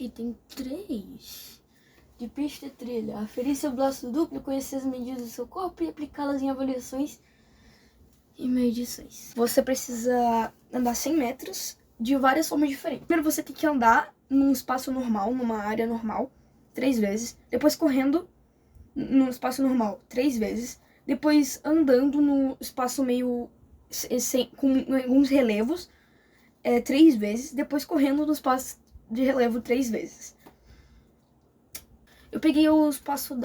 Item 3 de pista e trilha. Aferir seu braço duplo, conhecer as medidas do seu corpo e aplicá-las em avaliações e medições. Você precisa andar 100 metros de várias formas diferentes. Primeiro você tem que andar num espaço normal, numa área normal, 3 vezes. Depois correndo num espaço normal, 3 vezes. Depois andando no espaço meio com alguns relevos, 3 vezes. Depois correndo no espaço de relevo 3 vezes. Eu peguei o espaço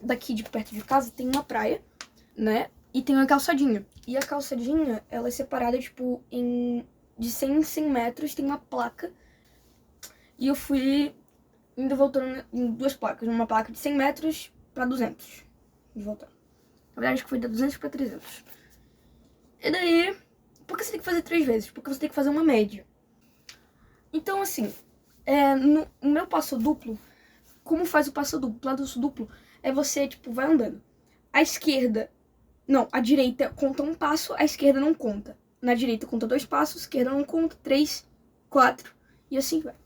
daqui de perto de casa, tem uma praia, né? E tem uma calçadinha. E a calçadinha, ela é separada, tipo, de 100 em 100 metros, tem uma placa. E eu fui indo voltando em 2 placas. Uma placa de 100 metros pra 200. E voltando. Na verdade, acho que foi de 200 pra 300. E daí, por que você tem que fazer 3 vezes? Porque você tem que fazer uma média. Então, assim, no meu passo duplo, como faz o passo duplo? O passo duplo é você, tipo, vai andando. A direita conta um passo, a esquerda não conta. Na direita conta 2 passos, a esquerda não conta, 3, 4, e assim vai.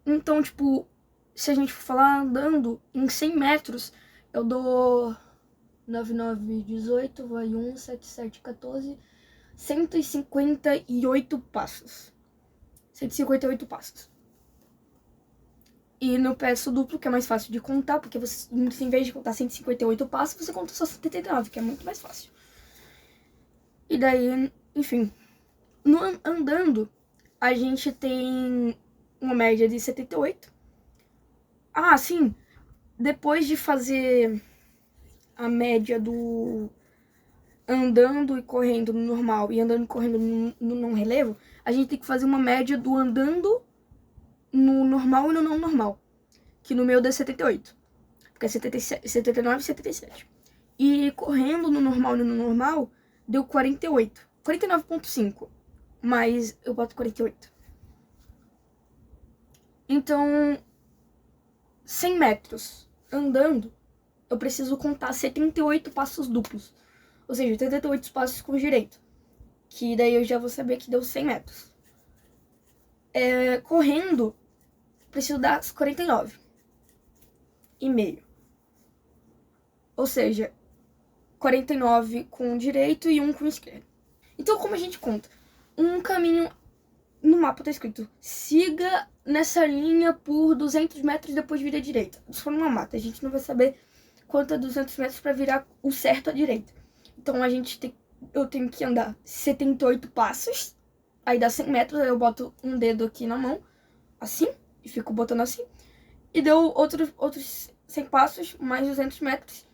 Então, tipo, se a gente for falar andando em 100 metros, eu dou 9, 9, 18, vai 1, 7, 7, 14, 158 passos. 158 passos. E no passo duplo, que é mais fácil de contar, porque você, em vez de contar 158 passos, você conta só 79, que é muito mais fácil. E daí, enfim, andando, a gente tem uma média de 78. Ah, sim, depois de fazer a média do andando e correndo no normal e andando e correndo no não relevo, a gente tem que fazer uma média do andando no normal e no não normal, que no meu deu 78, porque é 79 e 77. E correndo no normal e no não normal, deu 48, 49,5, mas eu boto 48. Então, 100 metros andando, eu preciso contar 78 passos duplos, ou seja, 78 passos com direito, que daí eu já vou saber que deu 100 metros. Correndo, preciso dar 49 e meio, ou seja, 49 com direito e 1 com esquerdo. Então, como a gente conta? Um caminho no mapa tá escrito: siga nessa linha por 200 metros, depois vira à direita. Se for numa mata, a gente não vai saber quanto é 200 metros para virar o certo à direita. Então eu tenho que andar 78 passos, aí dá 100 metros, aí eu boto um dedo aqui na mão, assim, e fico botando assim. E deu outros 100 passos, mais 200 metros,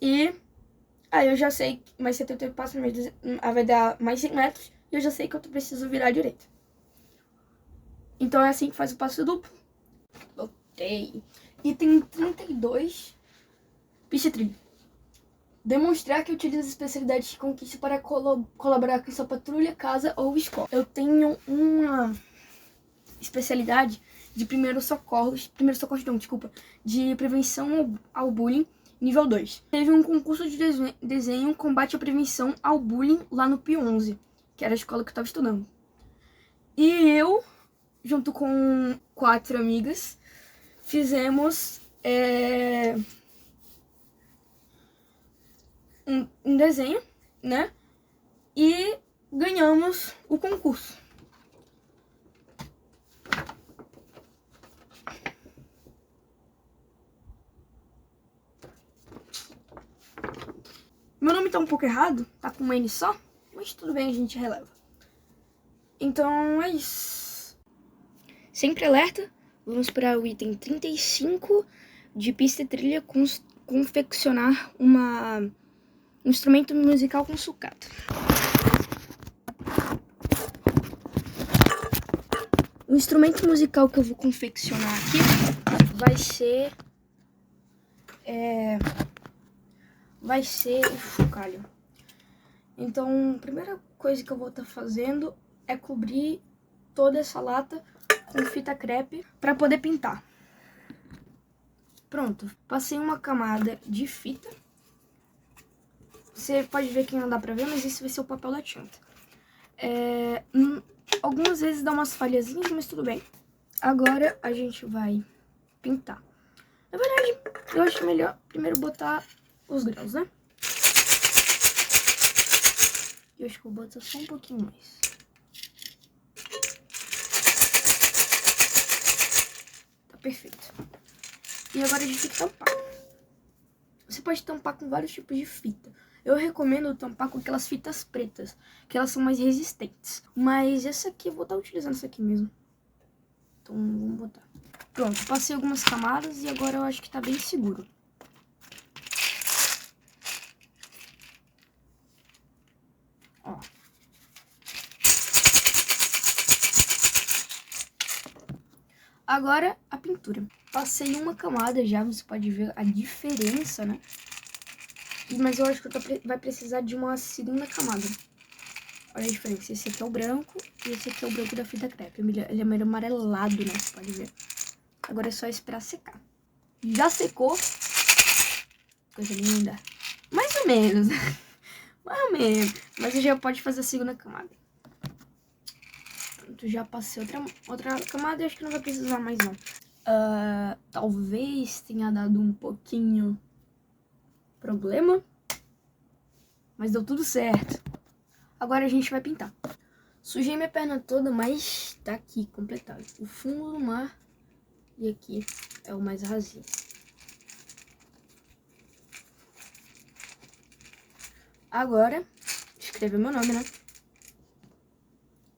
e aí eu já sei que mais 78 passos, vai dar mais 100 metros, e eu já sei que eu preciso virar à direita. Então é assim que faz o passo duplo. Voltei. Item 32, pista trilha. Demonstrar que utiliza especialidades de conquista para colaborar com sua patrulha, casa ou escola. Eu tenho uma especialidade de de prevenção ao bullying, nível 2. Teve um concurso de desenho combate à prevenção ao bullying lá no P11, que era a escola que eu estava estudando. E eu, junto com 4 amigas, fizemos um desenho, né? E ganhamos o concurso. Meu nome tá um pouco errado, tá com um N só, mas tudo bem, a gente releva. Então é isso. Sempre alerta, vamos para o item 35 de pista e trilha, confeccionar um instrumento musical com sucata. O instrumento musical que eu vou confeccionar aqui vai ser o chocalho. Então, a primeira coisa que eu vou estar fazendo é cobrir toda essa lata com fita crepe para poder pintar. Pronto, passei uma camada de fita. Você pode ver que não dá pra ver, mas esse vai ser o papel da tinta. Algumas vezes dá umas falhazinhas, mas tudo bem. Agora a gente vai pintar. Na verdade, eu acho melhor primeiro botar os graus, né? Eu acho que eu vou botar só um pouquinho mais. Tá perfeito. E agora a gente tem que tampar. Você pode tampar com vários tipos de fita. Eu recomendo tampar com aquelas fitas pretas, que elas são mais resistentes. Mas essa aqui, eu vou estar utilizando essa aqui mesmo. Então, vamos botar. Pronto, passei algumas camadas e agora eu acho que tá bem seguro. Ó. Agora, a pintura. Passei uma camada já, você pode ver a diferença, né? Mas eu acho que vai precisar de uma segunda camada. Olha a diferença. Esse aqui é o branco e esse aqui é o branco da fita crepe. Ele é meio amarelado, né? Você pode ver. Agora é só esperar secar. Já secou. Coisa linda. Mais ou menos. Mais ou menos. Mas você já pode fazer a segunda camada. Pronto, já passei outra camada e acho que não vai precisar mais não. Talvez tenha dado um pouquinho problema. Mas deu tudo certo. Agora a gente vai pintar. Sujei minha perna toda, mas tá aqui completado. O fundo do mar e aqui é o mais rasinho. Agora, escrever meu nome, né?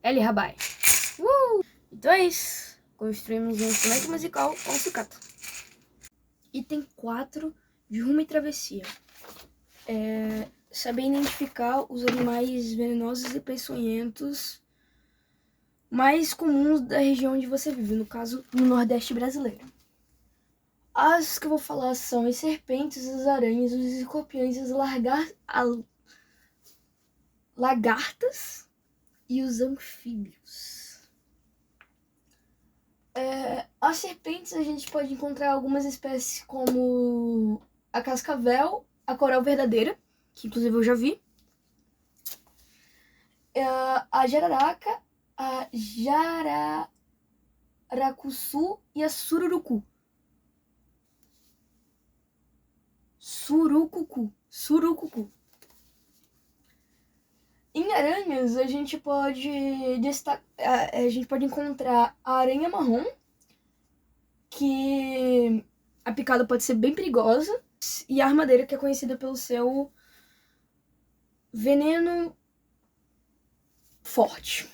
L. Rabai. Então é isso. Construímos um instrumento musical com sucata. Item 4 de rumo e travessia. Saber identificar os animais venenosos e peçonhentos mais comuns da região onde você vive, no caso, no Nordeste brasileiro. As que eu vou falar são as serpentes, as aranhas, os escorpiões, as lagartas e os anfíbios. As serpentes a gente pode encontrar algumas espécies como a cascavel, a coral verdadeira, que inclusive eu já vi, a jararaca, a jararacuçu e a surucucu. Surucucu. Em aranhas, a gente pode encontrar a aranha marrom, que a picada pode ser bem perigosa, e a armadeira, que é conhecida pelo seu veneno forte.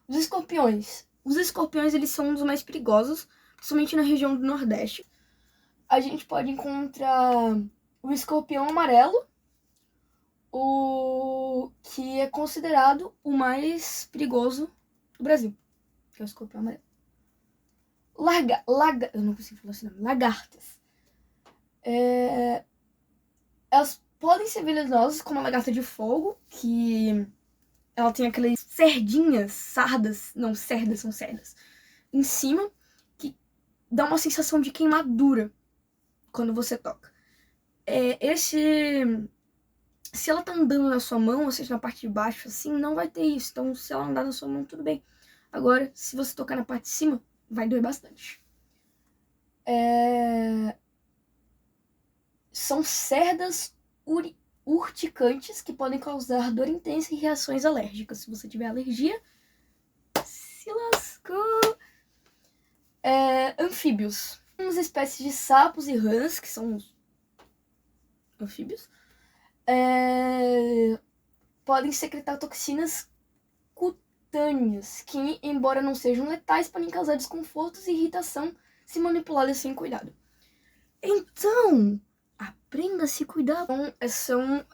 Os escorpiões. Os escorpiões, eles são um dos mais perigosos, principalmente na região do Nordeste. A gente pode encontrar o escorpião amarelo, o que é considerado o mais perigoso do Brasil, que é o escorpião amarelo. Eu não consigo falar esse nome. Lagartas. Elas podem ser venenosas, como a lagarta de fogo, que ela tem aquelas cerdas, em cima, que dá uma sensação de queimadura quando você toca. Se ela tá andando na sua mão, ou seja, na parte de baixo, assim, não vai ter isso. Então, se ela andar na sua mão, tudo bem. Agora, se você tocar na parte de cima, vai doer bastante. São cerdas urticantes que podem causar dor intensa e reações alérgicas. Se você tiver alergia, se lascou. Anfíbios. Umas espécies de sapos e rãs, que são os anfíbios, podem secretar toxinas cutâneas, que, embora não sejam letais, podem causar desconfortos e irritação se manipuladas sem cuidado. Então, aprenda a se cuidar. Então, são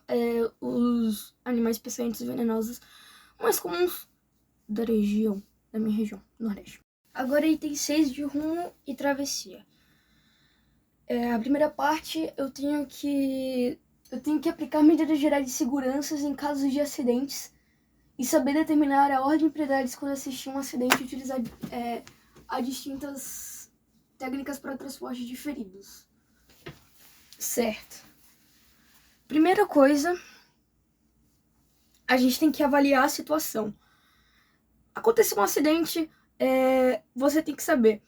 os animais peçonhentos e venenosos mais comuns da minha região, Nordeste. Agora, item 6 de rumo e travessia. A primeira parte, eu tenho que aplicar medidas gerais de segurança em casos de acidentes e saber determinar a ordem de prioridades quando assistir um acidente e utilizar as distintas técnicas para transporte de feridos. Certo. Primeira coisa, a gente tem que avaliar a situação. aconteceu um acidente, você tem que saber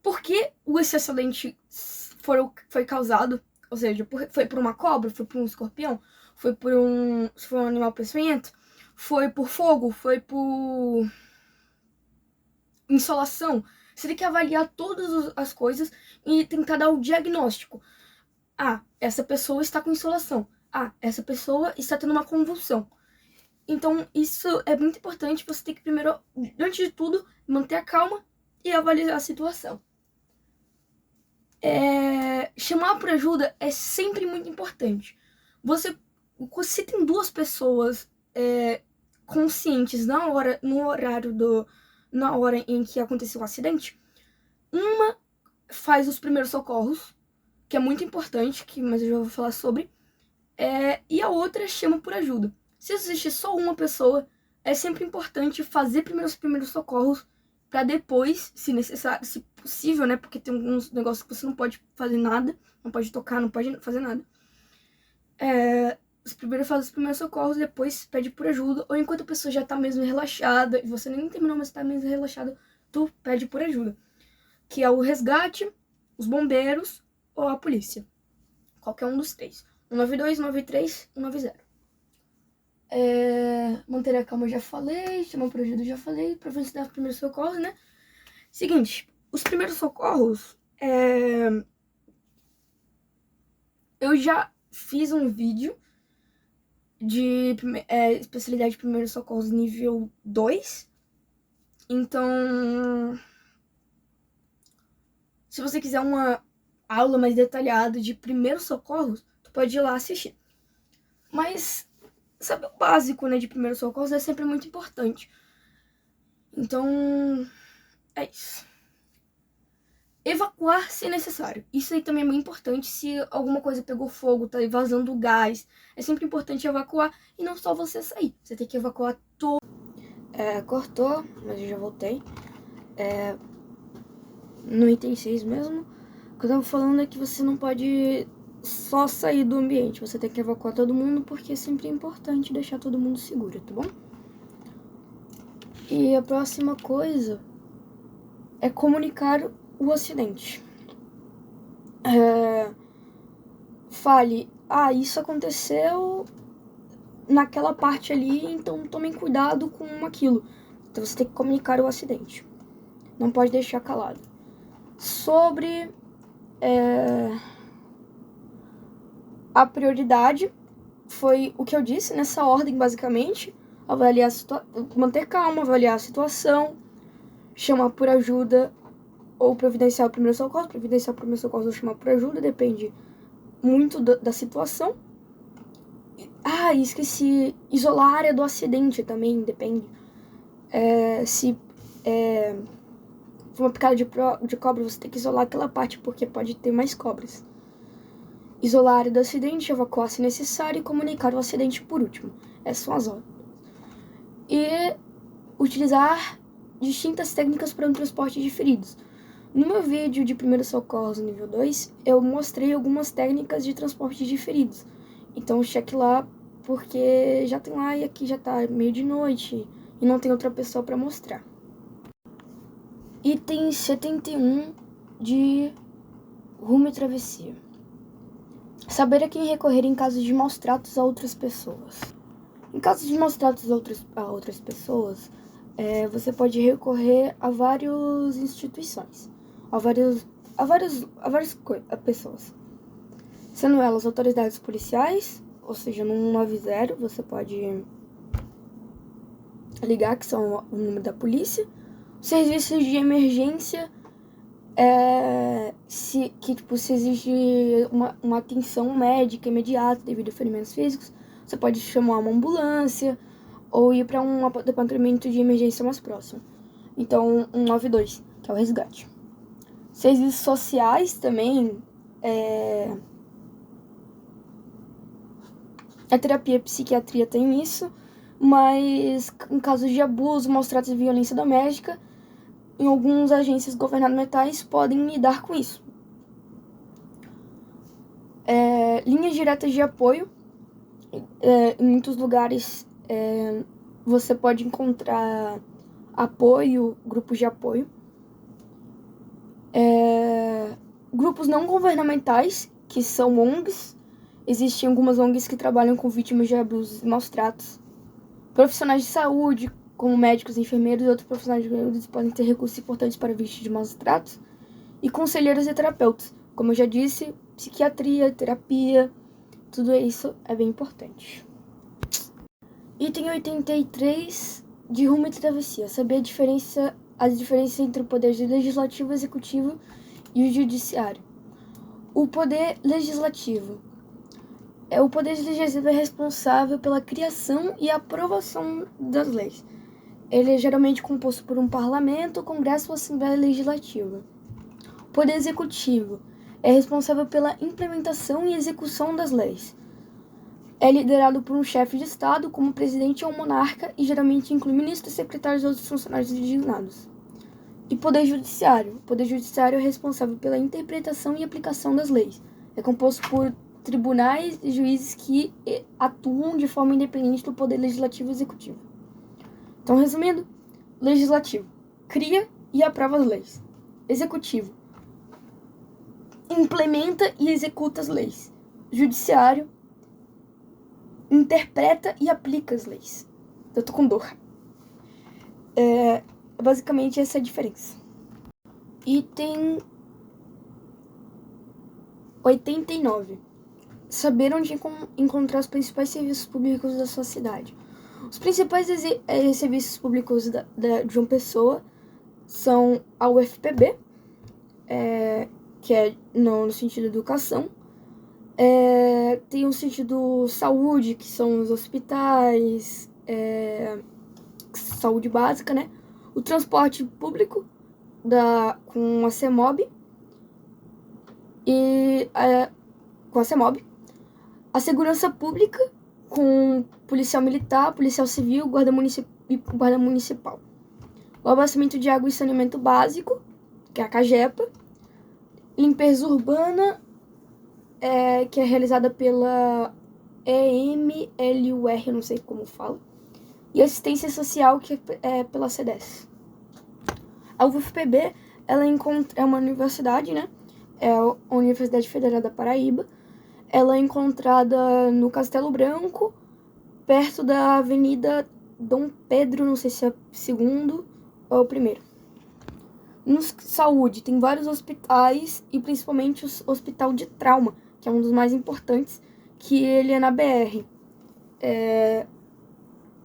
por que esse acidente foi causado. Ou seja, foi por uma cobra, foi por um escorpião, foi por um animal peçonhento, foi por fogo, foi por insolação. Você tem que avaliar todas as coisas e tentar dar o diagnóstico. Ah, essa pessoa está com insolação. Ah, essa pessoa está tendo uma convulsão. Então, isso é muito importante. Você tem que primeiro, antes de tudo, manter a calma e avaliar a situação. Chamar por ajuda é sempre muito importante. Se tem duas pessoas conscientes na hora em que aconteceu o acidente, uma faz os primeiros socorros, que é muito importante, mas eu já vou falar sobre, e a outra chama por ajuda. Se existe só uma pessoa, é sempre importante fazer primeiro os primeiros socorros, para depois, se necessário, se possível, né? Porque tem alguns negócios que você não pode fazer nada, não pode tocar, não pode fazer nada. Você primeiro faz os primeiros socorros, depois pede por ajuda, ou enquanto a pessoa já tá mesmo relaxada, e você nem terminou, mas tá mesmo relaxada, tu pede por ajuda. Que é o resgate, os bombeiros ou a polícia. Qualquer um dos três. 192, 193, 190. Manter a calma eu já falei, chamar por ajuda eu já falei, prevenção dos primeiros socorros, né? Seguinte, os primeiros socorros, eu já fiz um vídeo de especialidade de primeiros socorros nível 2. Então, se você quiser uma aula mais detalhada de primeiros socorros, tu pode ir lá assistir. Mas saber o básico, né, de primeiros socorros é sempre muito importante. Então, é isso. Evacuar se necessário. Isso aí também é muito importante. Se alguma coisa pegou fogo, tá vazando gás, é sempre importante evacuar e não só você sair. Você tem que evacuar todo. Cortou, mas eu já voltei. No item 6 mesmo. O que eu tava falando é que você não pode só sair do ambiente. Você tem que evacuar todo mundo, porque é sempre importante deixar todo mundo seguro, tá bom? E a próxima coisa é comunicar o acidente. Fale, isso aconteceu naquela parte ali, então tomem cuidado com aquilo. Então você tem que comunicar o acidente. Não pode deixar calado. Sobre a prioridade, foi o que eu disse, nessa ordem, basicamente. Avaliar manter calma, avaliar a situação, chamar por ajuda ou providenciar o primeiro socorro. Providenciar o primeiro socorro ou chamar por ajuda, depende muito da situação. Esqueci. Isolar a área do acidente também, depende. Se for uma picada de cobra, você tem que isolar aquela parte, porque pode ter mais cobras. Isolar a área do acidente, evacuar se necessário e comunicar o acidente por último. Essas são as ordens. E utilizar distintas técnicas para o transporte de feridos. No meu vídeo de primeiros socorros nível 2, eu mostrei algumas técnicas de transporte de feridos. Então cheque lá, porque já tem lá e aqui já tá meio de noite e não tem outra pessoa para mostrar. Item 71 de rumo e travessia. Saber a quem recorrer em caso de maus tratos a outras pessoas. Em caso de maus tratos a outras pessoas, você pode recorrer a várias instituições, a várias pessoas. Sendo elas autoridades policiais, ou seja, no 190 você pode ligar, que são o número da polícia. Serviços de emergência, se exige uma atenção médica imediata devido a ferimentos físicos, você pode chamar uma ambulância ou ir para um departamento de emergência mais próximo. Então, 192, que é o resgate. Serviços sociais também, a terapia e a psiquiatria tem isso, mas em casos de abuso, maus tratos e violência doméstica, em algumas agências governamentais podem lidar com isso. Linhas diretas de apoio. Em muitos lugares você pode encontrar apoio, grupos de apoio, grupos não governamentais, que são ONGs. Existem algumas ONGs que trabalham com vítimas de abusos e maus tratos. Profissionais de saúde, como médicos, enfermeiros e outros profissionais de saúde, podem ter recursos importantes para vítimas de maus tratos. E conselheiros e terapeutas. Como eu já disse, psiquiatria, terapia, tudo isso é bem importante. Item 83 de Rumo e Travessia. Saber as diferenças entre o poder legislativo, executivo e o judiciário. O poder legislativo. O poder legislativo é responsável pela criação e aprovação das leis. Ele é geralmente composto por um parlamento, congresso ou assembleia legislativa. O poder executivo é responsável pela implementação e execução das leis. É liderado por um chefe de Estado, como presidente ou monarca, e geralmente inclui ministros, secretários e outros funcionários designados. E poder judiciário. O poder judiciário é responsável pela interpretação e aplicação das leis. É composto por tribunais e juízes que atuam de forma independente do poder legislativo e executivo. Então, resumindo, legislativo cria e aprova as leis. Executivo implementa e executa as leis. Judiciário interpreta e aplica as leis. Eu tô com dor. Basicamente essa é a diferença. Item 89. Saber onde encontrar os principais serviços públicos da sua cidade. Os principais serviços públicos de João Pessoa são a UFPB, que é no sentido de educação. Tem o sentido saúde, que são os hospitais, saúde básica, né? O transporte público com a CEMOB com a CEMOB. A segurança pública com policial militar, policial civil, guarda municipal. O abastecimento de água e saneamento básico, que é a CAGEPA. Limpeza urbana, que é realizada pela EMLUR, não sei como fala. E assistência social, que é pela CDES. A UFPB, ela é uma universidade, né? É a Universidade Federal da Paraíba. Ela é encontrada no Castelo Branco, perto da Avenida Dom Pedro, não sei se é o segundo ou o primeiro. No saúde, tem vários hospitais e principalmente o Hospital de Trauma, que é um dos mais importantes, que ele é na BR.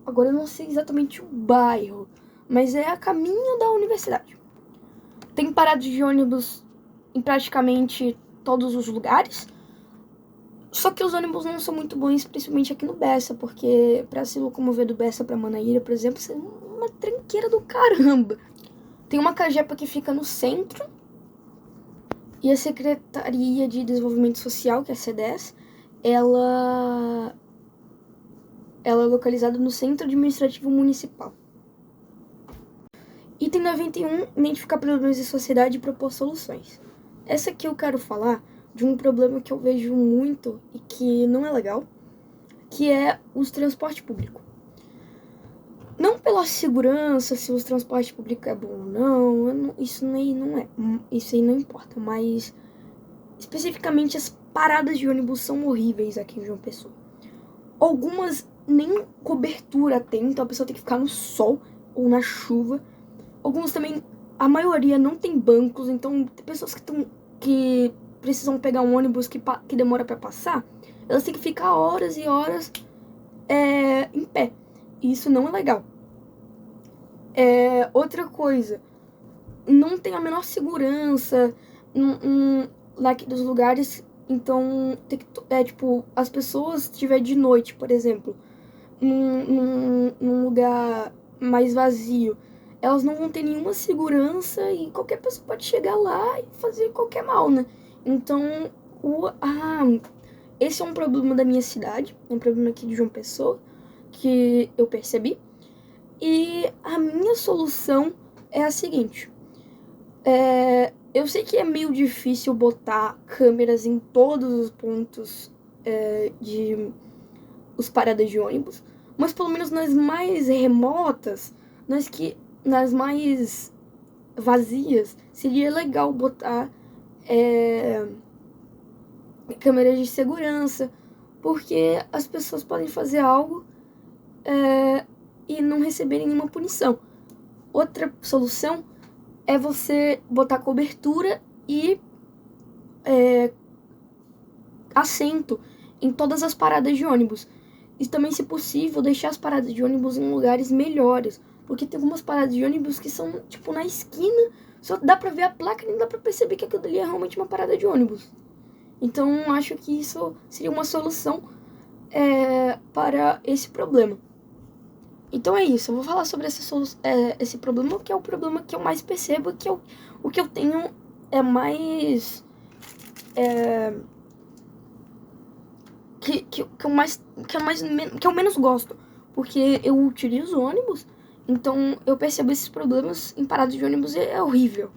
Agora eu não sei exatamente o bairro, mas é a caminho da universidade. Tem paradas de ônibus em praticamente todos os lugares. Só que os ônibus não são muito bons, principalmente aqui no Bessa, porque pra se locomover do Bessa pra Manaíra, por exemplo, é uma tranqueira do caramba. Tem uma CAGEPA que fica no centro, e a Secretaria de Desenvolvimento Social, que é a CDES, ela é localizada no Centro Administrativo Municipal. Item 91, identificar problemas de sociedade e propor soluções. Essa aqui eu quero falar de um problema que eu vejo muito e que não é legal, que é o transporte público. Não pela segurança, se o transporte público é bom ou não, isso aí não importa, mas especificamente as paradas de ônibus são horríveis aqui em João Pessoa. Algumas nem cobertura tem, então a pessoa tem que ficar no sol ou na chuva. Algumas também, a maioria não tem bancos, então tem pessoas que precisam pegar um ônibus que demora pra passar, elas têm que ficar horas e horas em pé. E isso não é legal. Outra coisa, não tem a menor segurança dos lugares, então tem que, as pessoas, se estiver de noite, por exemplo, num lugar mais vazio, elas não vão ter nenhuma segurança e qualquer pessoa pode chegar lá e fazer qualquer mal, né? Então, esse é um problema da minha cidade, um problema aqui de João Pessoa, que eu percebi. E a minha solução é a seguinte. Eu sei que é meio difícil botar câmeras em todos os pontos os paradas de ônibus, Mas pelo menos nas mais remotas, nas mais vazias, seria legal botar câmeras de segurança, porque as pessoas podem fazer algo e não receberem nenhuma punição. Outra solução é você botar cobertura e assento em todas as paradas de ônibus. E também, se possível, deixar as paradas de ônibus em lugares melhores, porque tem algumas paradas de ônibus que são, tipo, na esquina, só dá pra ver a placa e nem dá pra perceber que aquilo ali é realmente uma parada de ônibus. Então, acho que isso seria uma solução para esse problema. Então é isso, eu vou falar sobre esse problema, que é o problema que eu mais percebo, que é o que eu tenho mais... que eu menos gosto, porque eu utilizo ônibus, então eu percebo esses problemas em paradas de ônibus e é horrível.